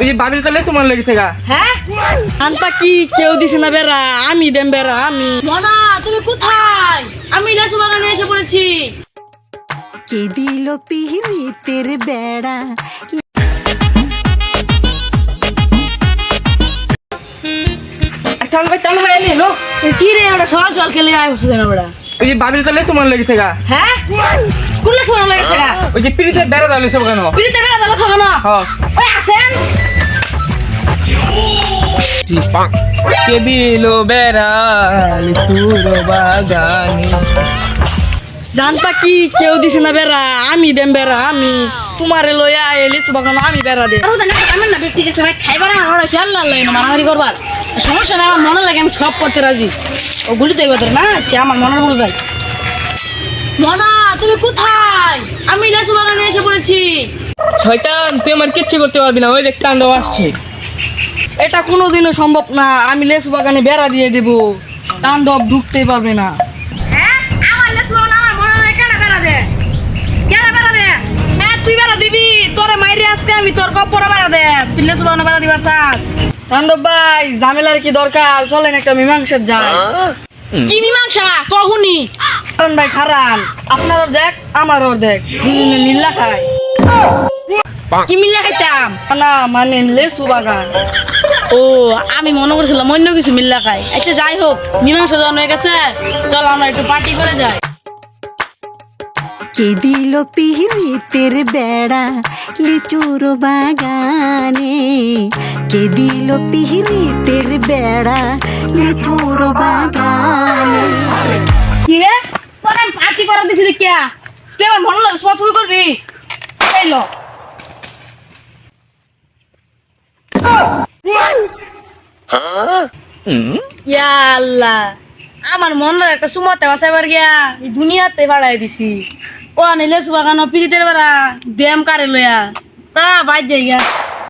ওই যে বাবির চলে তোমার লেগেছে গা। হ্যাঁ আনপা কি কেউ দিছে না বেড়া, আমি দেম বেড়া আমি। মনা তুমি কোথায়? আমি লেসু বাগানে এসে পড়েছি। কে দিল পিহিতের বেড়া। চলো ভাই এলি লো। কি রে ওটা সকাল সকাল খেলে আয় বসে না বেড়া। ওই যে বাবির চলে তোমার লেগেছে গা। হ্যাঁ কুলে শোনা লেগেছে না। ওই যে পিড়িতে বেড়া দাও সব কেন? পিড়িতে বেড়া দাও শোনা না। হ্যাঁ ওই আছেন কে দিল বেড়া লিচুর বাগানে। জানপা কি কেউ দিছে না বেড়া, আমি দেম বেড়া আমি। তোমারে লইয়া এলি সুবাগানো আমি বেড়া দে। আরো জানা আমার না ব্যক্তি গেছে ভাই খাইবার না আর আছে আল্লাহ আল্লাহ মারামারি করবার সমস্যা নাই। আমার মনে লাগে আমি সব করতে রাজি। ও গুলি তো এবার না আচ্ছা আমার মনের ভুল যাই। মনা তুমি কোথায়? আমি লেসু বাগানে এসে পড়েছি। শয়তান তুই আমার কিচ্ছু করতে পারবি না, ওই দেখ তাণ্ডব আসছে। এটা কোনোদিনও সম্ভব না, আমি লেসু বাগানে বেড়া দিয়ে দেব, তাণ্ডব ঢুকতেই পারবে না। হ্যাঁ আমার লেসু বাগানে আমার মনে হয় কেন বেড়া দে কেন বেড়া দে। হ্যাঁ তুই বেড়া দিবি তোরে মাইরে আজকে আমি তোর কপড়ে বেড়া দে। তুই লেসু বাগানে বেড়া দিবার চাস? তাণ্ডব ভাই ঝামেলার কি দরকার, চলেন একটা মীমাংসার যায়। কি মীমাংসা কহুনি? কারণ ভাই খারান, আপনারও দেখ আমারও দেখ, দুজনে মিল্লা খায় কি মিল্লা খাইতাম? না মানে লেসু বাগান। ও আমি মনে করছিলাম অন্য কিছু মিল্লা খাই। আচ্ছা যাই হোক মীমাংসা জন হয়ে গেছে, চল আমরা একটু পার্টি করে যাই। কে দিল পিহিতের বেড়া লিচুর বাগানে। কে দিল পিহিতের বেড়া লিচুর বাগানে। কি রে তোর আমি পার্টি করা দিছি দেখিয়া তুই আমার মনে লাগে সব শুরু করবি। এই লো ইয়া আল্লাহ আমার মনে একটা সুমাতে বাসাইবার গিয়া এই দুনিয়াতে বাড়াই দিছি। ও আনিলে সুবাগানো পিড়িতে বেড়া দেম কারে লইয়া তা বাইর যাই গিয়া।